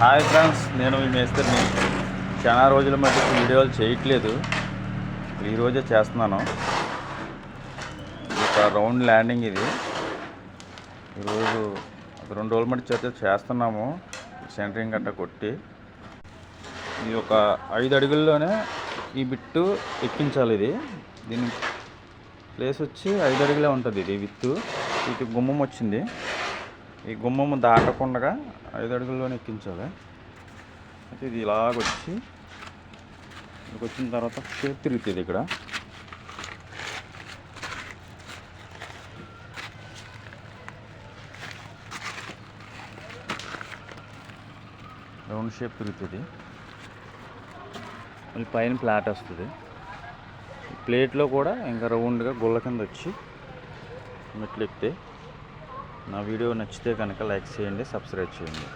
Hi friends, నేను మీ మేస్త్రిని. చాలా రోజుల మధ్య వీడియోలు చేయట్లేదు. ఈరోజే చేస్తున్నాను. ఒక రౌండ్ ల్యాండింగ్ ఇది. ఈరోజు 2 రోజుల మధ్య చేస్తున్నాము. సెంటరింగ్ గట్ట కొట్టి ఇది ఒక 5 అడుగుల్లోనే ఈ బిట్టు ఎక్కించాలి. ఇది దీని ప్లేస్ వచ్చి 5 అడుగులే ఉంటుంది. ఇది విత్తు ఇటు గుమ్మం వచ్చింది. ఈ గుమ్మము దాటకుండా 5 అడుగుల్లోనే ఎక్కించాలి. అయితే ఇది ఇలాగొచ్చి ఇక్కడికి వచ్చిన తర్వాత షేప్ తిరుగుతుంది. ఇక్కడ రౌండ్ షేప్ తిరుగుతుంది. మళ్ళీ పైన ఫ్లాట్ వస్తుంది. ప్లేట్లో కూడా ఇంకా రౌండ్గా గుళ్ళ కింద వచ్చి మెట్లు ఎక్కితే. నా వీడియో నచ్చితే కనుక లైక్ చేయండి, సబ్స్క్రైబ్ చేయండి.